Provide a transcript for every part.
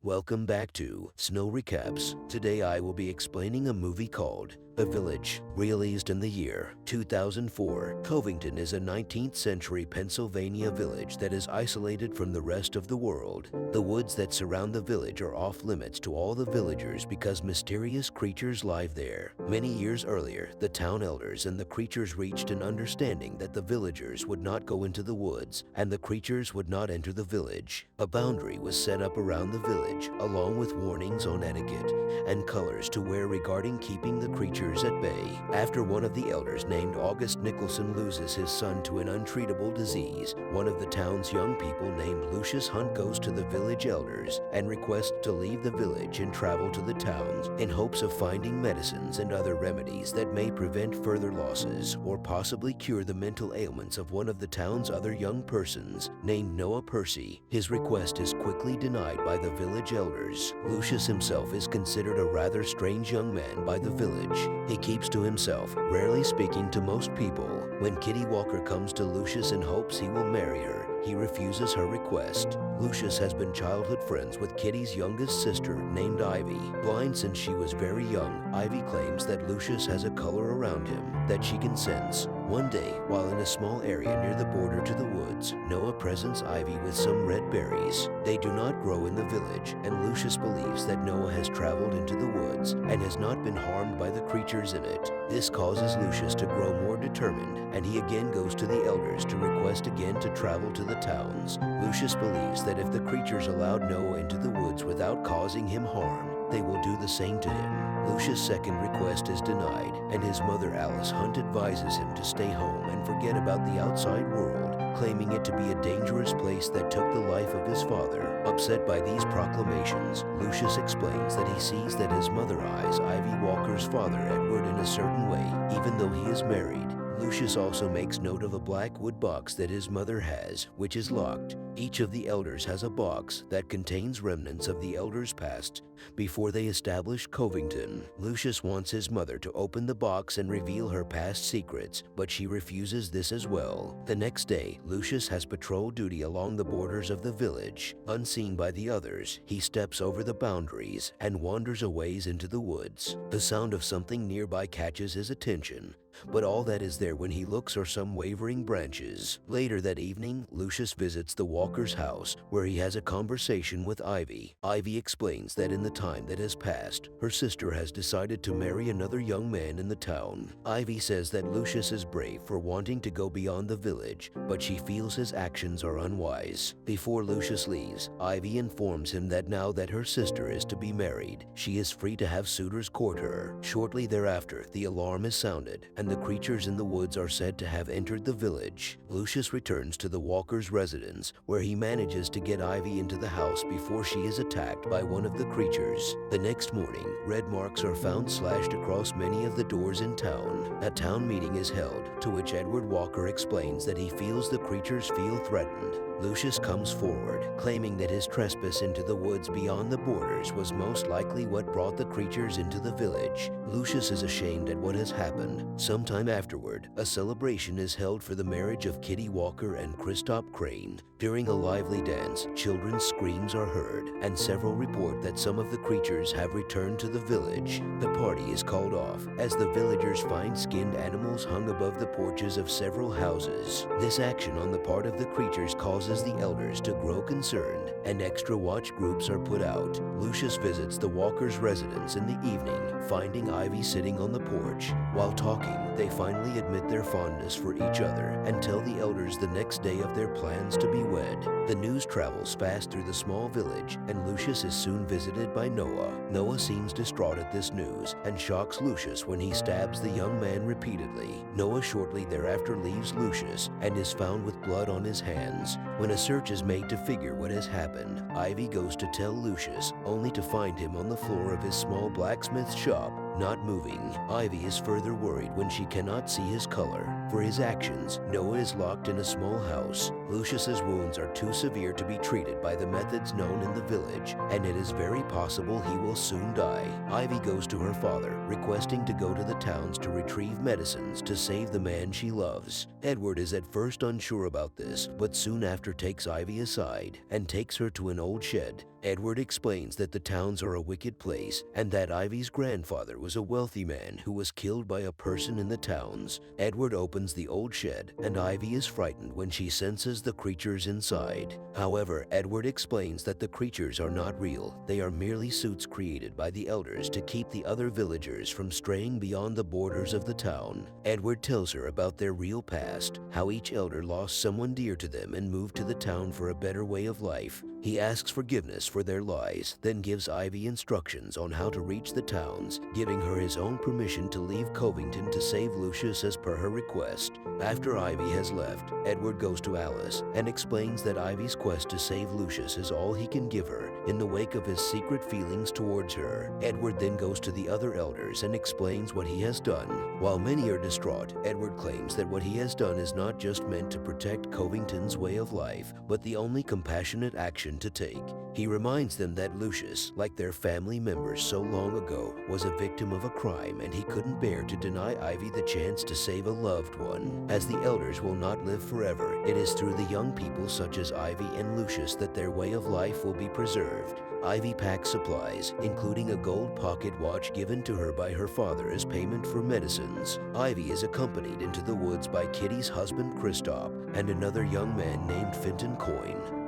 Welcome back to Snow Recaps. Today I will be explaining a movie called The Village, released in the year 2004. Covington is a 19th century Pennsylvania village that is isolated from the rest of the world. The woods that surround the village are off limits to all the villagers because mysterious creatures live there. Many years earlier, the town elders and the creatures reached an understanding that the villagers would not go into the woods and the creatures would not enter the village. A boundary was set up around the village, along with warnings on etiquette and colors to wear regarding keeping the creatures at bay. After one of the elders named August Nicholson loses his son to an untreatable disease, one of the town's young people named Lucius Hunt goes to the village elders and requests to leave the village and travel to the towns in hopes of finding medicines and other remedies that may prevent further losses or possibly cure the mental ailments of one of the town's other young persons named Noah Percy. His request is quickly denied by the village elders. Lucius himself is considered a rather strange young man by the village. He keeps to himself, rarely speaking to most people. When Kitty Walker comes to Lucius in hopes he will marry her, he refuses her request. Lucius has been childhood friends with Kitty's youngest sister named Ivy. Blind since she was very young, Ivy claims that Lucius has a color around him that she can sense. One day, while in a small area near the border to the woods, Noah presents Ivy with some red berries. They do not grow in the village, and Lucius believes that Noah has traveled into the woods and has not been harmed by the creatures in it. This causes Lucius to grow more determined, and he again goes to the elders to request again to travel to the towns. Lucius believes that if the creatures allowed Noah into the woods without causing him harm, they will do the same to him. Lucius' second request is denied, and his mother Alice Hunt advises him to stay home and forget about the outside world, claiming it to be a dangerous place that took the life of his father. Upset by these proclamations, Lucius explains that he sees that his mother eyes Ivy Walker's father Edward in a certain way, even though he is married. Lucius also makes note of a black wood box that his mother has, which is locked. Each of the elders has a box that contains remnants of the elders' past before they established Covington. Lucius wants his mother to open the box and reveal her past secrets, but she refuses this as well. The next day, Lucius has patrol duty along the borders of the village. Unseen by the others, he steps over the boundaries and wanders a ways into the woods. The sound of something nearby catches his attention, but all that is there when he looks are some wavering branches. Later that evening, Lucius visits the Walker's house, where he has a conversation with Ivy. Ivy explains that in the time that has passed, her sister has decided to marry another young man in the town. Ivy says that Lucius is brave for wanting to go beyond the village, but she feels his actions are unwise. Before Lucius leaves, Ivy informs him that now that her sister is to be married, she is free to have suitors court her. Shortly thereafter, the alarm is sounded, and the creatures in the woods are said to have entered the village. Lucius returns to the Walker's residence, where he manages to get Ivy into the house before she is attacked by one of the creatures. The next morning, red marks are found slashed across many of the doors in town. A town meeting is held, to which Edward Walker explains that he feels the creatures feel threatened. Lucius comes forward, claiming that his trespass into the woods beyond the borders was most likely what brought the creatures into the village. Lucius is ashamed at what has happened. Sometime afterward, a celebration is held for the marriage of Kitty Walker and Christoph Crane. During a lively dance, children's screams are heard, and several report that some of the creatures have returned to the village. The party is called off, as the villagers find skinned animals hung above the porches of several houses. This action on the part of the creatures causes the elders to grow concerned, and extra watch groups are put out. Lucius visits the Walker's residence in the evening, finding Ivy sitting on the porch. While talking, they finally admit their fondness for each other and tell the elders the next day of their plans to be wed. The news travels fast through the small village, and Lucius is soon visited by Noah. Noah seems distraught at this news and shocks Lucius when he stabs the young man repeatedly. Noah shortly thereafter leaves Lucius and is found with blood on his hands. When a search is made to figure what has happened, Ivy goes to tell Lucius, only to find him on the floor of his small blacksmith's shop, not moving. Ivy is further worried when she cannot see his color. For his actions, Noah is locked in a small house. Lucius's wounds are too severe to be treated by the methods known in the village, and it is very possible he will soon die. Ivy goes to her father, requesting to go to the towns to retrieve medicines to save the man she loves. Edward is at first unsure about this, but soon after takes Ivy aside and takes her to an old shed. Edward explains that the towns are a wicked place and that Ivy's grandfather was a wealthy man who was killed by a person in the towns. Edward opens the old shed and Ivy is frightened when she senses the creatures inside. However, Edward explains that the creatures are not real. They are merely suits created by the elders to keep the other villagers from straying beyond the borders of the town. Edward tells her about their real past, how each elder lost someone dear to them and moved to the town for a better way of life. He asks forgiveness for their lies, then gives Ivy instructions on how to reach the towns, giving her his own permission to leave Covington to save Lucius as per her request. After Ivy has left, Edward goes to Alice and explains that Ivy's quest to save Lucius is all he can give her in the wake of his secret feelings towards her. Edward then goes to the other elders and explains what he has done. While many are distraught, Edward claims that what he has done is not just meant to protect Covington's way of life, but the only compassionate action to take. He reminds them that Lucius, like their family members so long ago, was a victim of a crime and he couldn't bear to deny Ivy the chance to save a loved one. As the elders will not live forever, it is through the young people such as Ivy and Lucius that their way of life will be preserved. Ivy packs supplies, including a gold pocket watch given to her by her father as payment for medicines. Ivy is accompanied into the woods by Kitty's husband Kristoff and another young man named Fenton Coyne.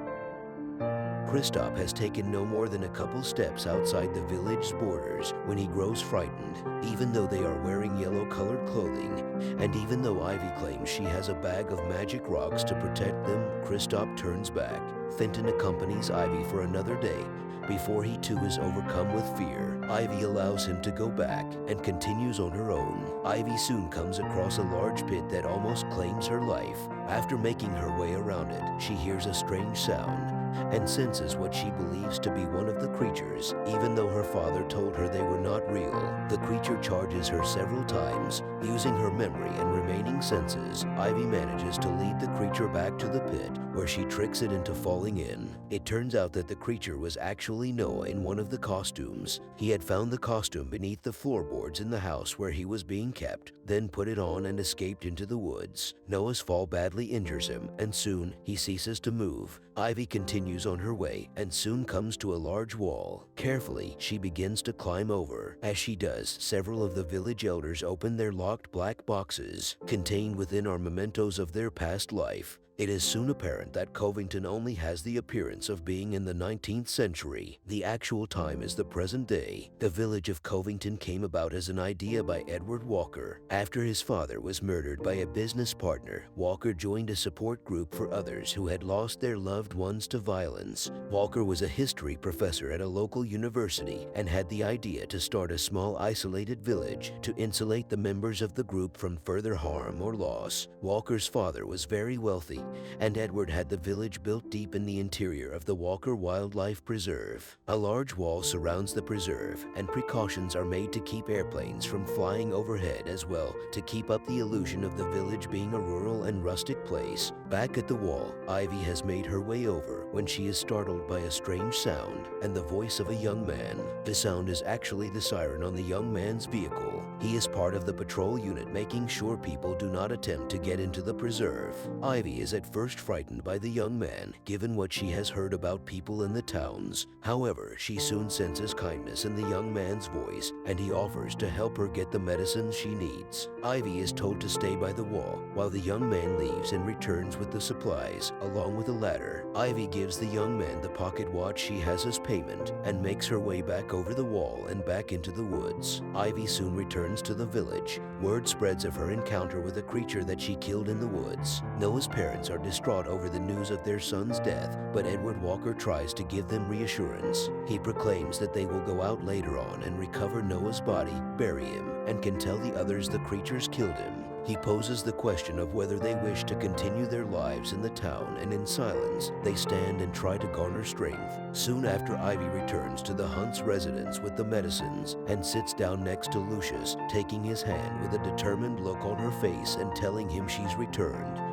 Kristoff has taken no more than a couple steps outside the village's borders when he grows frightened, even though they are wearing yellow-colored clothing, and even though Ivy claims she has a bag of magic rocks to protect them, Kristoff turns back. Fenton accompanies Ivy for another day. Before he too is overcome with fear, Ivy allows him to go back and continues on her own. Ivy soon comes across a large pit that almost claims her life. After making her way around it, she hears a strange sound and senses what she believes to be one of the creatures, even though her father told her they were not real. The creature charges her several times. Using her memory and remaining senses, Ivy manages to lead the creature back to the pit, where she tricks it into falling in. It turns out that the creature was actually Noah in one of the costumes. He had found the costume beneath the floorboards in the house where he was being kept, then put it on and escaped into the woods. Noah's fall badly injures him, and soon he ceases to move. Ivy continues on her way and soon comes to a large wall. Carefully, she begins to climb over. As she does, several of the village elders open their locked black boxes. Contained within are mementos of their past life. It is soon apparent that Covington only has the appearance of being in the 19th century. The actual time is the present day. The village of Covington came about as an idea by Edward Walker. After his father was murdered by a business partner, Walker joined a support group for others who had lost their loved ones to violence. Walker was a history professor at a local university and had the idea to start a small isolated village to insulate the members of the group from further harm or loss. Walker's father was very wealthy, and Edward had the village built deep in the interior of the Walker Wildlife Preserve. A large wall surrounds the preserve, and precautions are made to keep airplanes from flying overhead as well to keep up the illusion of the village being a rural and rustic place. Back at the wall, Ivy has made her way over when she is startled by a strange sound and the voice of a young man. The sound is actually the siren on the young man's vehicle. He is part of the patrol unit making sure people do not attempt to get into the preserve. Ivy is at first frightened by the young man, given what she has heard about people in the towns. However, she soon senses kindness in the young man's voice, and he offers to help her get the medicines she needs. Ivy is told to stay by the wall, while the young man leaves and returns with the supplies, along with a ladder. Ivy gives the young man the pocket watch she has as payment, and makes her way back over the wall and back into the woods. Ivy soon returns to the village. Word spreads of her encounter with a creature that she killed in the woods. Noah's parents are distraught over the news of their son's death, but Edward Walker tries to give them reassurance. He proclaims that they will go out later on and recover Noah's body, bury him, and can tell the others the creatures killed him. He poses the question of whether they wish to continue their lives in the town, and in silence, they stand and try to garner strength. Soon after, Ivy returns to the Hunt's residence with the medicines and sits down next to Lucius, taking his hand with a determined look on her face and telling him she's returned.